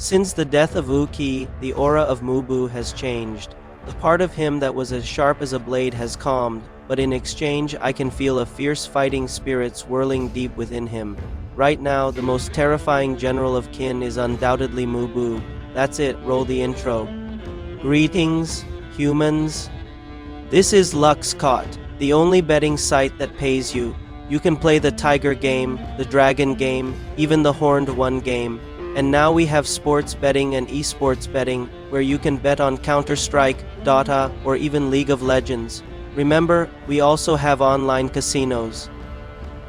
Since the death of Wu Qi, the aura of Mou Bu has changed. The part of him that was as sharp as a blade has calmed, but in exchange I can feel a fierce fighting spirit swirling deep within him. Right now, the most terrifying general of Qin is undoubtedly Mou Bu. That's it, roll the intro. Greetings, humans. This is Luxcott, the only betting site that pays you. You can play the Tiger game, the Dragon game, even the Horned One game. And now we have sports betting and esports betting, where you can bet on Counter-Strike, Dota, or even League of Legends. Remember, we also have online casinos.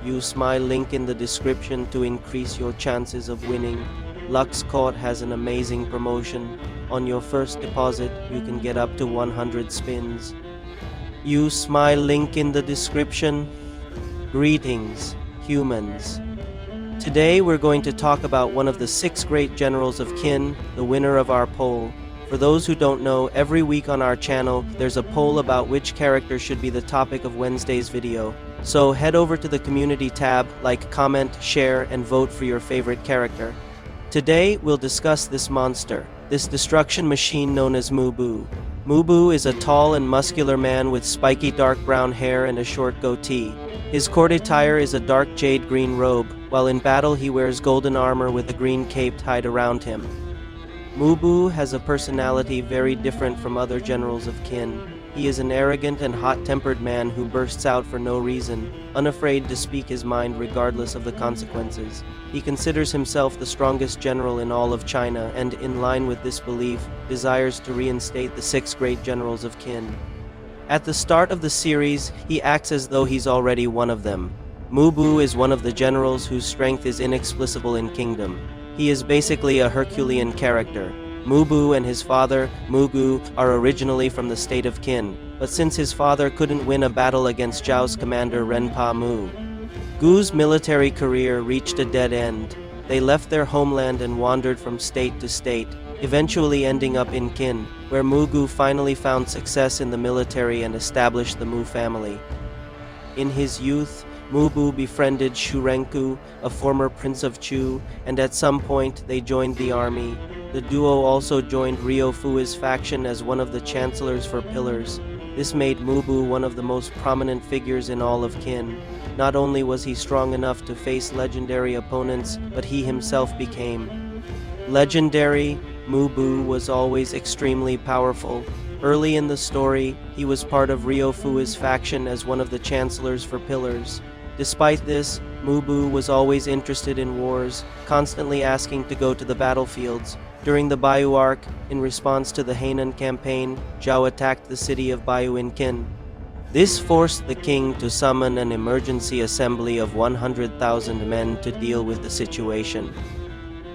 Use my link in the description to increase your chances of winning. Luxcott has an amazing promotion. On your first deposit, you can get up to 100 spins. Use my link in the description. Greetings, humans. Today we're going to talk about one of the 6 great generals of Qin, the winner of our poll. For those who don't know, every week on our channel, there's a poll about which character should be the topic of Wednesday's video. So head over to the community tab, like, comment, share, and vote for your favorite character. Today, we'll discuss this monster, this destruction machine known as Mou Bu. Mou Bu is a tall and muscular man with spiky dark brown hair and a short goatee. His court attire is a dark jade green robe, while in battle he wears golden armor with a green cape tied around him. Mou Bu has a personality very different from other generals of Qin. He is an arrogant and hot-tempered man who bursts out for no reason, unafraid to speak his mind regardless of the consequences. He considers himself the strongest general in all of China and, in line with this belief, desires to reinstate the 6 great generals of Qin. At the start of the series, he acts as though he's already one of them. Mou Bu is one of the generals whose strength is inexplicable in Kingdom. He is basically a Herculean character. Mou Bu and his father, Mou Gu, are originally from the state of Qin, but since his father couldn't win a battle against Zhao's commander Renpa Mu, Gu's military career reached a dead end. They left their homeland and wandered from state to state, eventually ending up in Qin, where Mou Gu finally found success in the military and established the Mu family. In his youth, Mou Bu befriended Xu Renku, a former prince of Chu, and at some point they joined the army. The duo also joined Rio Fui's faction as one of the chancellors for pillars. This made Mou Bu one of the most prominent figures in all of Qin. Not only was he strong enough to face legendary opponents, but he himself became legendary. Mou Bu was always extremely powerful. Early in the story, he was part of Rio Fui's faction as one of the chancellors for pillars. Despite this, Mou Bu was always interested in wars, constantly asking to go to the battlefields. During the Bayou arc, in response to the Hainan campaign, Zhao attacked the city of Bayou in Qin. This forced the king to summon an emergency assembly of 100,000 men to deal with the situation.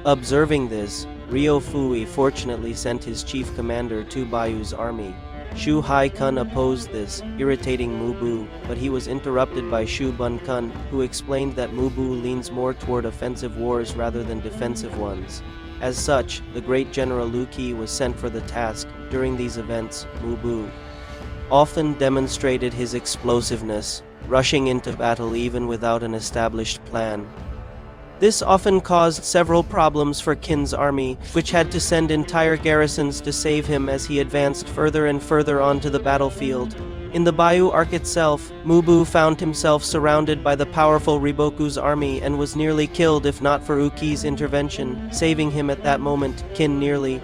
Observing this, Rio Fui fortunately sent his chief commander to Bayou's army. Shu Haikun opposed this, irritating Mou Bu, but he was interrupted by Shu Bunkun, who explained that Mou Bu leans more toward offensive wars rather than defensive ones. As such, the great general Lu Qi was sent for the task. During these events, Mou Bu often demonstrated his explosiveness, rushing into battle even without an established plan. This often caused several problems for Qin's army, which had to send entire garrisons to save him as he advanced further and further onto the battlefield. In the Bayou arc itself, Mou Bu found himself surrounded by the powerful Riboku's army and was nearly killed if not for Uki's intervention. Saving him at that moment, Qin nearly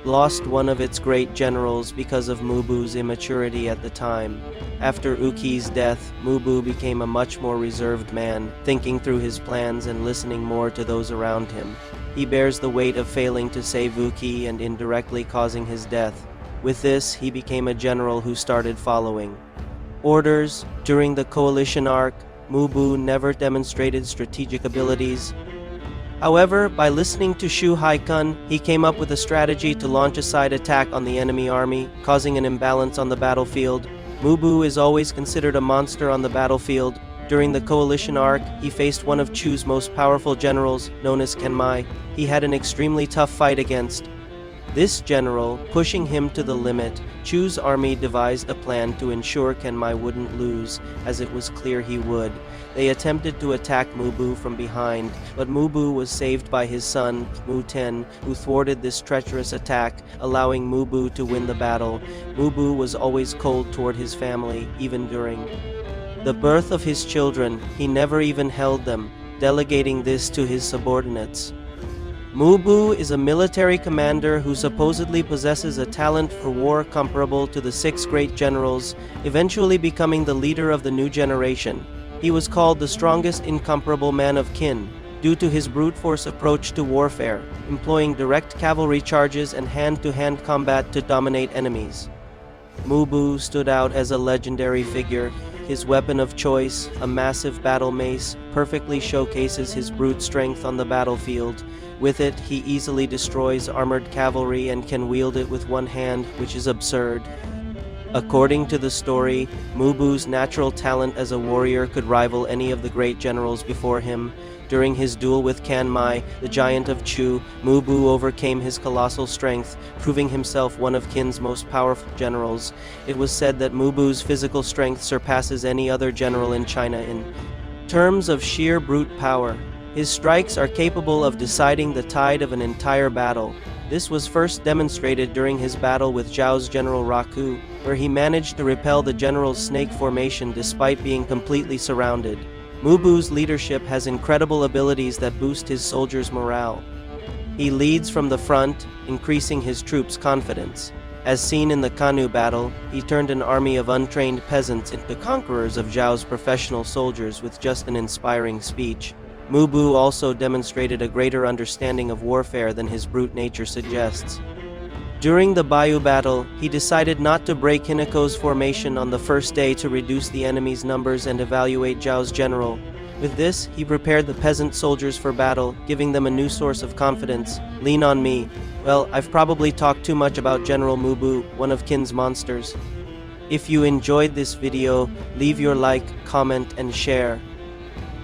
lost one of its great generals because of Mou Bu's immaturity at the time. After Uki's death, Mou Bu became a much more reserved man, thinking through his plans and listening more to those around him. He bears the weight of failing to save Uki and indirectly causing his death. With this, he became a general who started following orders. During the coalition arc, Mou Bu never demonstrated strategic abilities. However, by listening to Shu Haikun, he came up with a strategy to launch a side attack on the enemy army, causing an imbalance on the battlefield. Mou Bu is always considered a monster on the battlefield. During the coalition arc, he faced one of Chu's most powerful generals, known as Kenmai. He had an extremely tough fight against. This general, pushing him to the limit, Chu's army devised a plan to ensure Kenmai wouldn't lose, as it was clear he would. They attempted to attack Mou Bu from behind, but Mou Bu was saved by his son, Mou Ten, who thwarted this treacherous attack, allowing Mou Bu to win the battle. Mou Bu was always cold toward his family, even during the birth of his children. He never even held them, delegating this to his subordinates. Mou Bu is a military commander who supposedly possesses a talent for war comparable to the 6 great generals, eventually becoming the leader of the new generation. He was called the strongest incomparable man of Qin, due to his brute force approach to warfare, employing direct cavalry charges and hand-to-hand combat to dominate enemies. Mou Bu stood out as a legendary figure. His weapon of choice, a massive battle mace, perfectly showcases his brute strength on the battlefield. With it, he easily destroys armored cavalry and can wield it with one hand, which is absurd. According to the story, Mou Bu's natural talent as a warrior could rival any of the great generals before him. During his duel with Kanmai, the giant of Chu, Mou Bu overcame his colossal strength, proving himself one of Qin's most powerful generals. It was said that Mou Bu's physical strength surpasses any other general in China in terms of sheer brute power. His strikes are capable of deciding the tide of an entire battle. This was first demonstrated during his battle with Zhao's general Raku, where he managed to repel the general's snake formation despite being completely surrounded. Mou Bu's leadership has incredible abilities that boost his soldiers' morale. He leads from the front, increasing his troops' confidence. As seen in the Kanu battle, he turned an army of untrained peasants into conquerors of Zhao's professional soldiers with just an inspiring speech. Mou Bu also demonstrated a greater understanding of warfare than his brute nature suggests. During the Bayu battle, he decided not to break Hinako's formation on the first day to reduce the enemy's numbers and evaluate Zhao's general. With this, he prepared the peasant soldiers for battle, giving them a new source of confidence. Lean on me. Well, I've probably talked too much about General Mou Bu, one of Qin's monsters. If you enjoyed this video, leave your like, comment, and share.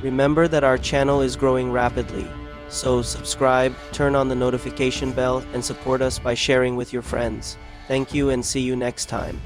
Remember that our channel is growing rapidly, so subscribe, turn on the notification bell, and support us by sharing with your friends. Thank you and see you next time.